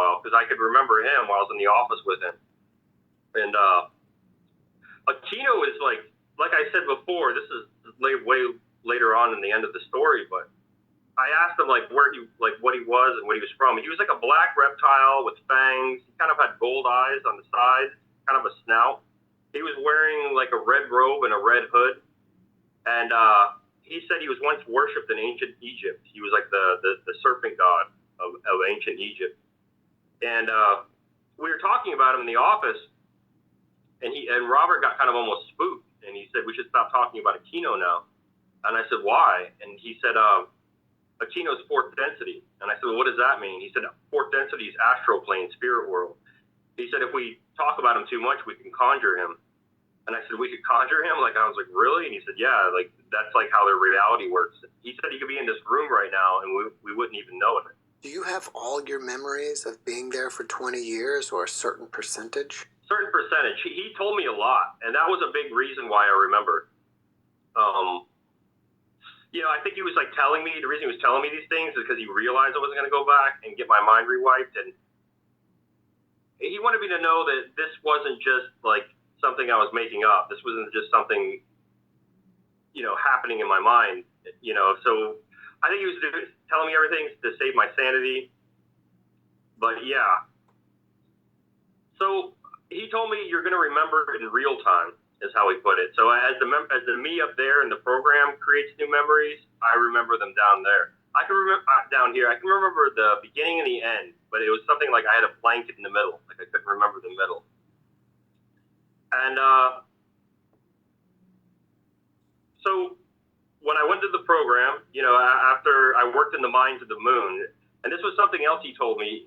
while because I could remember him while I was in the office with him. And Aquino is like I said before, this is way later on in the end of the story, but I asked him what he was and what he was from. He was like a black reptile with fangs. He kind of had gold eyes on the sides, kind of a snout. He was wearing like a red robe and a red hood. And he said he was once worshipped in ancient Egypt. He was like the serpent god of ancient Egypt. And we were talking about him in the office, and Robert got kind of almost spooked. And he said, we should stop talking about Aquino now. And I said, why? And he said, Aquino's fourth density. And I said, well, what does that mean? He said, fourth density is astral plane, spirit world. He said, if we talk about him too much, we can conjure him. And I said, we could conjure him? I was like, really? And he said, yeah, that's like how their reality works. He said he could be in this room right now and we wouldn't even know it. Do you have all your memories of being there for 20 years or a certain percentage? Certain percentage. He told me a lot, and that was a big reason why I remember. I think he was telling me, the reason he was telling me these things is because he realized I wasn't going to go back and get my mind rewiped. And he wanted me to know that this wasn't just something I was making up. This wasn't just something, happening in my mind, So I think he was telling me everything to save my sanity. But yeah. So he told me you're going to remember it in real time, is how he put it. So as the me up there in the program creates new memories, I remember them down there. I can remember down here. I can remember the beginning and the end, but it was something like I had a blanket in the middle. I couldn't remember the middle. And so when I went to the program, after I worked in the mines of the moon, and this was something else he told me,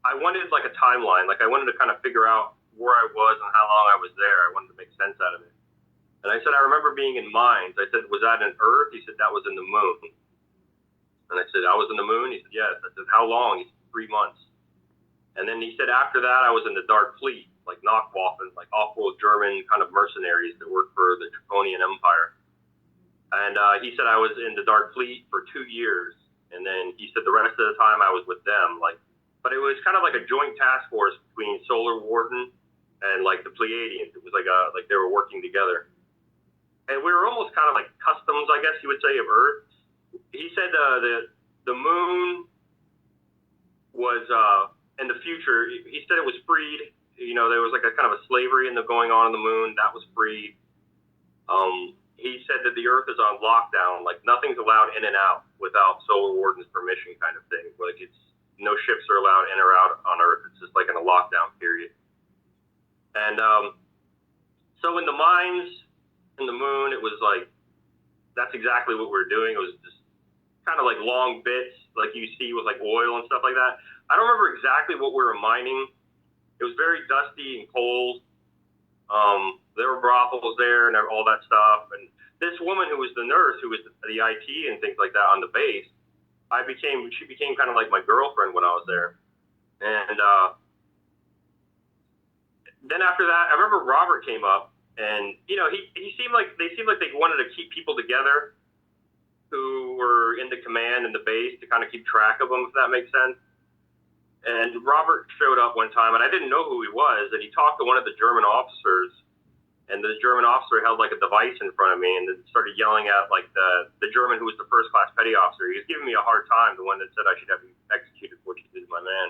I wanted a timeline. I wanted to kind of figure out where I was and how long I was there. I wanted to make sense out of it. And I said, I remember being in mines. I said, was that in Earth? He said, that was in the moon. And I said, I was in the moon? He said, yes. I said, how long? He said, 3 months. And then he said, after that, I was in the Dark Fleet, Nachtwaffen, off-world German kind of mercenaries that worked for the Draconian Empire. And he said I was in the Dark Fleet for 2 years. And then he said the rest of the time I was with them. But it was kind of like a joint task force between Solar Warden and the Pleiadians. It was like they were working together. And we were almost kind of like customs, I guess you would say, of Earth. He said the moon was in the future. He said it was freed. There was a kind of a slavery going on the moon. That was freed. He said that the Earth is on lockdown. Nothing's allowed in and out without Solar Warden's permission, kind of thing. No ships are allowed in or out on Earth. It's just in a lockdown period. And so in the mines, in the moon, it was that's exactly what we were doing. It was just kind of long bits, you see with oil and stuff like that. I don't remember exactly what we were mining. It was very dusty and cold. There were brothels there and all that stuff. And this woman who was the nurse, who was the IT and things like that on the base, she became kind of like my girlfriend when I was there. And then after that, I remember Robert came up, and he seemed like they wanted to keep people together who were in the command and the base to kind of keep track of them, if that makes sense. And Robert showed up one time, and I didn't know who he was, and he talked to one of the German officers, and the German officer held a device in front of me and then started yelling at the German who was the first class petty officer. He was giving me a hard time, the one that said I should have him executed for what he did to my man.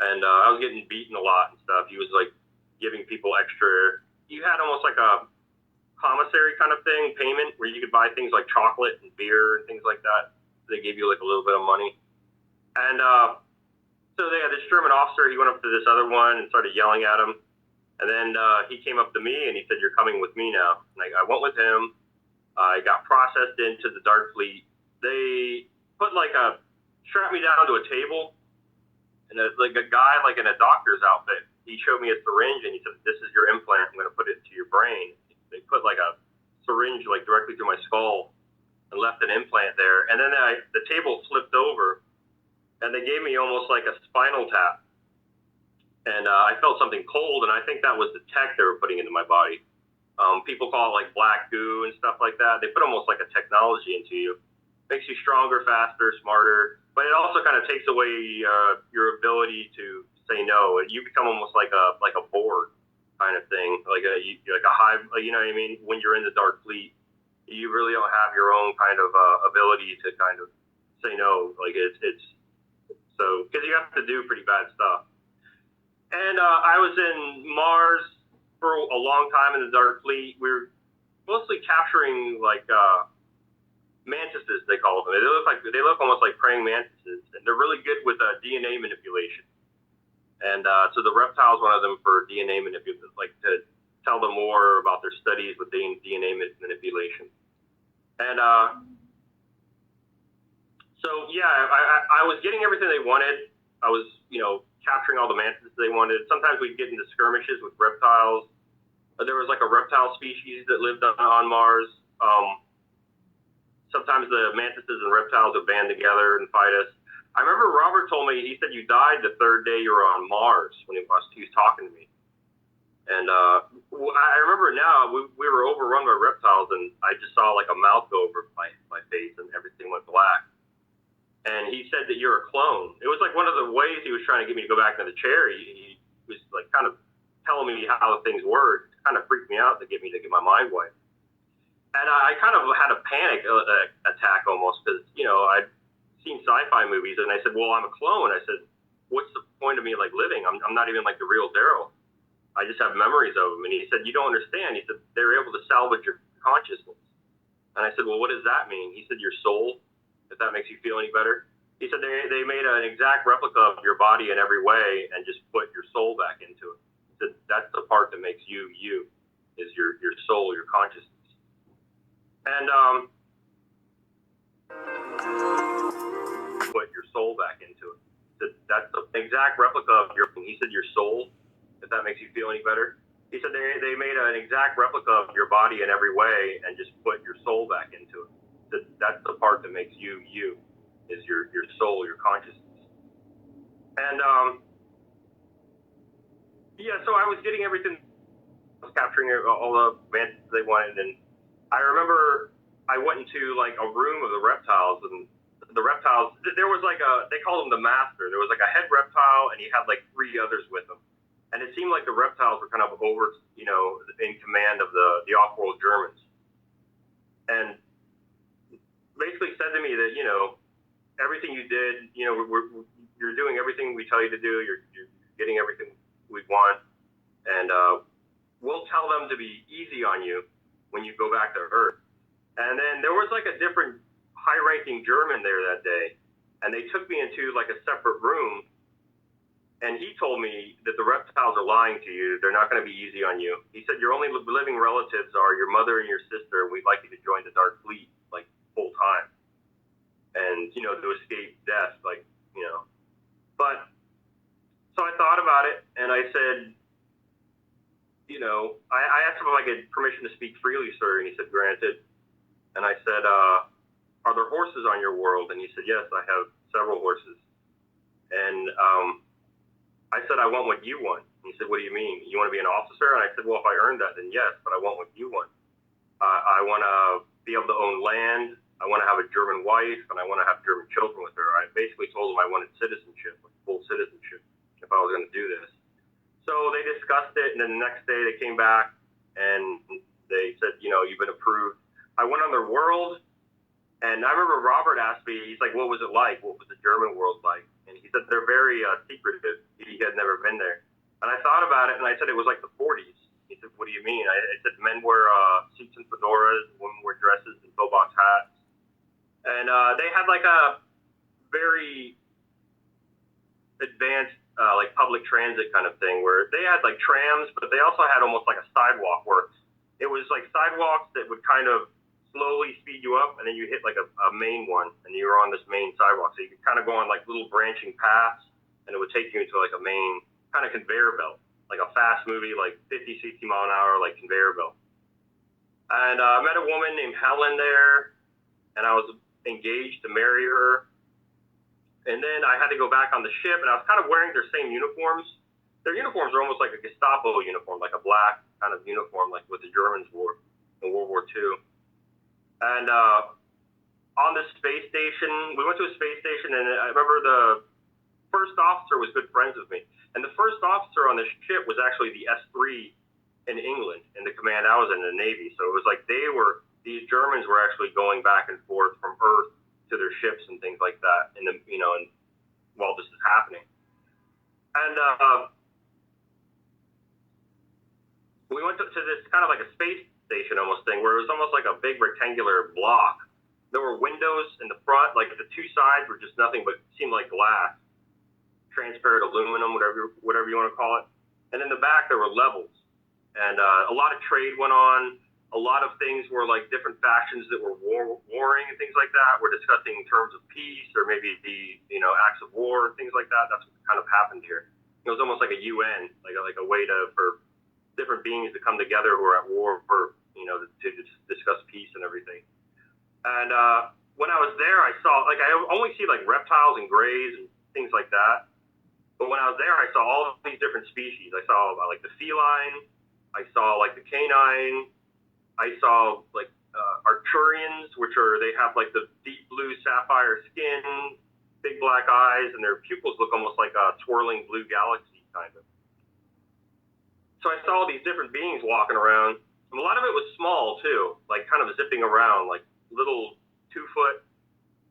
And I was getting beaten a lot and stuff. He was giving people extra. You had almost a commissary kind of thing, payment, where you could buy things like chocolate and beer and things like that. They gave you a little bit of money. And so they had this German officer. He went up to this other one and started yelling at him. And then he came up to me and he said, you're coming with me now. And I went with him. I got processed into the Dark Fleet. They put strapped me down to a table. And a guy in a doctor's outfit, he showed me a syringe and he said, this is your implant. I'm going to put it into your brain. They put a syringe directly through my skull and left an implant there. And then the table flipped over and they gave me almost like a spinal tap. And I felt something cold, and I think that was the tech they were putting into my body. People call it black goo and stuff like that. They put almost a technology into you. Makes you stronger, faster, smarter. but it also kind of takes away your ability to say no. You become almost like a board kind of thing, like a hive. You know what I mean? When you're in the dark fleet, you really don't have your own kind of ability to kind of say no. Like it's so because you have to do pretty bad stuff. And I was in Mars for a long time in the dark fleet. We were mostly capturing like mantises, they call them. They look almost like praying mantises, and they're really good with DNA manipulation. And so the reptile's one of them for DNA manipulation, like to tell them more about their studies with DNA manipulation. And so yeah, I was getting everything they wanted. I was, capturing all the mantises they wanted. Sometimes we'd get into skirmishes with reptiles. There was like a reptile species that lived on Mars. Sometimes the mantises and reptiles would band together and fight us. I remember Robert told me, he said you died the third day you were on Mars when he was talking to me. And I remember now, we were overrun by reptiles, and I just saw like a mouth go over my face, and everything went black. And he said that you're a clone. It was like one of the ways he was trying to get me to go back into the chair. He was like kind of telling me how things worked. It kind of freaked me out to get me to get my mind wiped. And I kind of had a panic attack almost because, I'd seen sci-fi movies, and I said, well, I'm a clone. I said, what's the point of me like living? I'm not even like the real Daryl. I just have memories of him. And he said, you don't understand. He said, they're able to salvage your consciousness. And I said, well, what does that mean? He said, your soul, if that makes you feel any better. He said, they made an exact replica of your body in every way and just put your soul back into it. He said, that's the part that makes you, is your soul, your consciousness. And put your soul back into it. He said, that's the exact replica of he said, your soul, if that makes you feel any better. He said, they made an exact replica of your body in every way and just put your soul back into it. He said, that's the part that makes you, is your soul, your consciousness. And so I was getting everything, I was capturing all the mantises they wanted, and I remember I went into like a room of the reptiles, and the reptiles, there was like they called him the master. There was like a head reptile, and he had like 3 others with him. And it seemed like the reptiles were kind of over, in command of the off-world Germans. And basically said to me that, everything you did, you're doing everything we tell you to do. You're getting everything we want. And we'll tell them to be easy on you when you go back to Earth. And then there was like a different high-ranking German there that day. And they took me into like a separate room. And he told me that the reptiles are lying to you. They're not going to be easy on you. He said, your only living relatives are your mother and your sister. We'd like you to join the Dark Fleet, like, full time. And, to escape death, like, But, so I thought about it, and I said, I asked him if I get permission to speak freely, sir, and he said, granted. And I said, are there horses on your world? And he said, yes, I have several horses. And, I said, I want what you want. And he said, what do you mean? You want to be an officer? And I said, well, if I earn that, then yes, but I want what you want. I want to be able to own land. I want to have a German wife, and I want to have German children with her. I basically told him I wanted citizenship, like full citizenship, if I was going to do this. So they discussed it, and then the next day they came back, and they said, you've been approved. I went on their world, and I remember Robert asked me, he's like, what was it like? What was the German world like? And he said they're very secretive. He had never been there. And I thought about it, and I said it was like the 40s. He said, what do you mean? I said men wear suits and fedoras, women wear dresses and pillbox hats. And they had like a very advanced like public transit kind of thing where they had like trams, but they also had almost like a sidewalk where it was like sidewalks that would kind of slowly speed you up, and then you hit like a main one, and you were on this main sidewalk. So you could kind of go on like little branching paths, and it would take you into like a main kind of conveyor belt, like a fast movie, like 50, 60 mile an hour, like conveyor belt. And I met a woman named Helen there, and I was engaged to marry her. And then I had to go back on the ship, and I was kind of wearing their same uniforms. Their uniforms are almost like a Gestapo uniform, like a black kind of uniform, like what the Germans wore in World War II. And on the space station. We went to a space station, and I remember the first officer was good friends with me. And the first officer on the ship was actually the S3 in England, in the command I was in the Navy. So it was like these Germans were actually going back and forth from Earth to their ships and things like that, and while this is happening. And we went to this kind of like a space station almost thing, where it was almost like a big rectangular block. There were windows in the front, like the two sides were just nothing but seemed like glass, transparent aluminum, whatever you want to call it. And in the back there were levels, and a lot of trade went on. A lot of things were like different factions that were warring and things like that. We're discussing terms of peace or maybe the acts of war, things like that. That's what kind of happened here. It was almost like a UN, like a way for different beings to come together who are at war for to discuss peace and everything. And when I was there, I saw I only see like reptiles and grays and things like that. But when I was there, I saw all of these different species. I saw like the feline, I saw like the canine, I saw like Arcturians, they have like the deep blue sapphire skin, big black eyes, and their pupils look almost like a twirling blue galaxy kind of. So I saw all these different beings walking around. And a lot of it was small too, like kind of zipping around, like little 2 foot,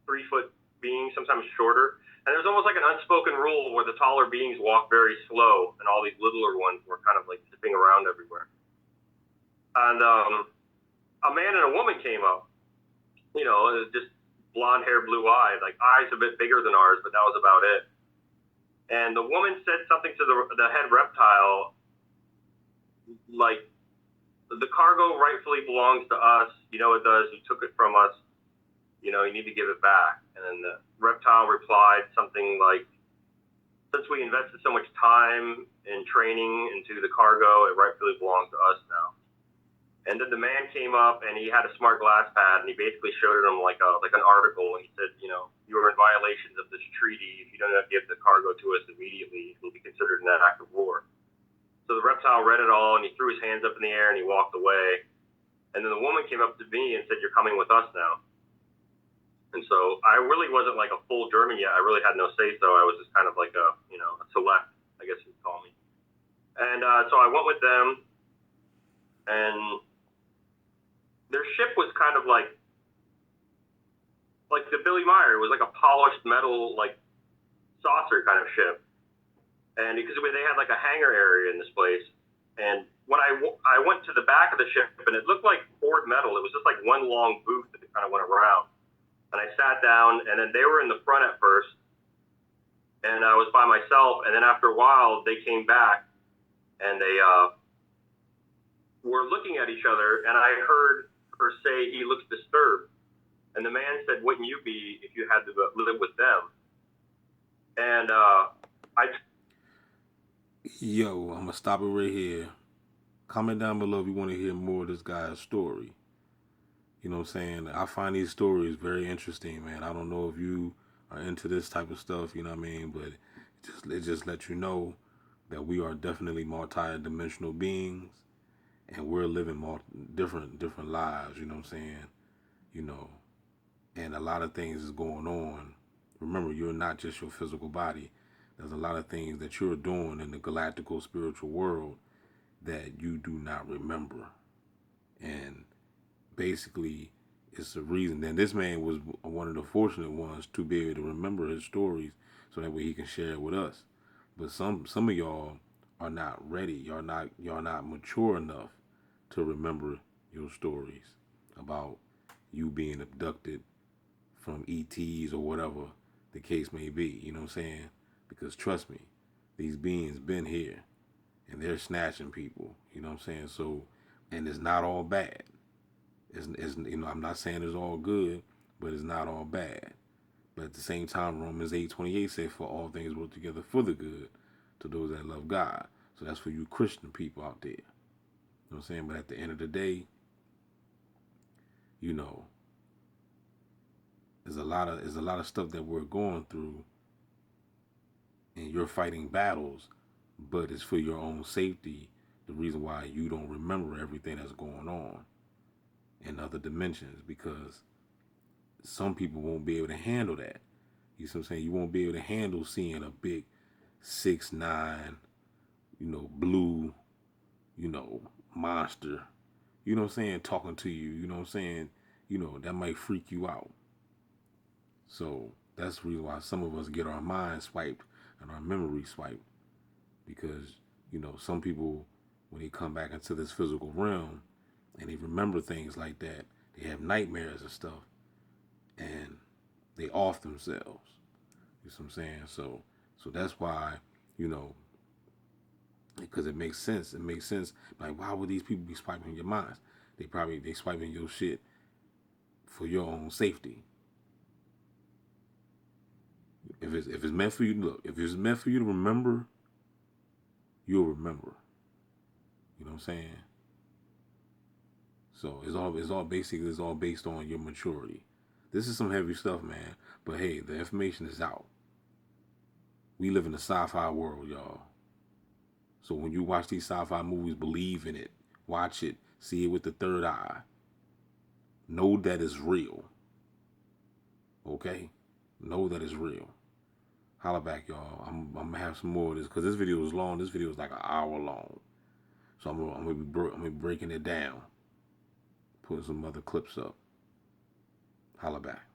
3 foot beings, sometimes shorter. And there's almost like an unspoken rule where the taller beings walk very slow, and all these littler ones were kind of like zipping around everywhere. And a man and a woman came up, just blonde hair, blue eyes, like eyes a bit bigger than ours, but that was about it. And the woman said something to the head reptile, like, the cargo rightfully belongs to us. It does. You took it from us. You need to give it back. And then the reptile replied something like, since we invested so much time and training into the cargo, it rightfully belongs to us now. And then the man came up, and he had a smart glass pad, and he basically showed him like an article, and he said, you are in violations of this treaty. If you don't give the cargo to us immediately, it will be considered an act of war. So the reptile read it all, and he threw his hands up in the air, and he walked away. And then the woman came up to me and said, "You're coming with us now." And so I really wasn't like a full German yet. I really had no say-so. I was just kind of like a select, I guess you'd call me. And so I went with them, and their ship was kind of like the Billy Meyer. It was like a polished metal, like saucer kind of ship. And because they had like a hangar area in this place, and when I went to the back of the ship, and it looked like poured metal. It was just like one long booth that kind of went around. And I sat down, and then they were in the front at first, and I was by myself. And then after a while, they came back, and they were looking at each other, and I heard her say, "He looks disturbed." And the man said, "Wouldn't you be if you had to live with them?" And Yo, I'm gonna stop it right here. Comment down below if you want to hear more of this guy's story. You know what I'm saying? I find these stories very interesting, man. I don't know if you are into this type of stuff, you know what I mean? But it just lets you know that we are definitely multi-dimensional beings, and we're living different lives, you know what I'm saying? And a lot of things is going on. Remember, you're not just your physical body. There's a lot of things that you're doing in the galactical spiritual world that you do not remember. And basically, it's the reason. And this man was one of the fortunate ones to be able to remember his stories so that way he can share it with us. But some of y'all are not ready. Y'all not mature enough to remember your stories about you being abducted from E.Ts or whatever the case may be. You know what I'm saying? Because trust me, these beings been here, and they're snatching people. You know what I'm saying? So, and it's not all bad. It's I'm not saying it's all good, but it's not all bad. But at the same time, Romans 8:28 says, "For all things work together for the good to those that love God." So that's for you Christian people out there. You know what I'm saying? But at the end of the day, there's a lot of stuff that we're going through, and you're fighting battles, but it's for your own safety. The reason why you don't remember everything that's going on in other dimensions, because some people won't be able to handle that. You see what I'm saying? You won't be able to handle seeing a big 6'9", blue, monster, what I'm saying, talking to you, what I'm saying, that might freak you out. So that's the reason why some of us get our minds swiped and our memory swiped. Because, some people, when they come back into this physical realm and they remember things like that, they have nightmares and stuff, and they off themselves. You see what I'm saying? So that's why, because it makes sense. It makes sense. Like, why would these people be swiping your minds? They swiping your shit for your own safety. If it's meant for you to look, if it's meant for you to remember, you'll remember. You know what I'm saying? So it's all based on your maturity. This is some heavy stuff, man. But hey, the information is out. We live in a sci-fi world, y'all. So when you watch these sci-fi movies, believe in it. Watch it. See it with the third eye. Know that it's real. Okay? Know that it's real. Holla back, y'all. I'm gonna have some more of this because this video is long. This video is like an hour long. So I'm gonna be breaking it down. Putting some other clips up. Holla back.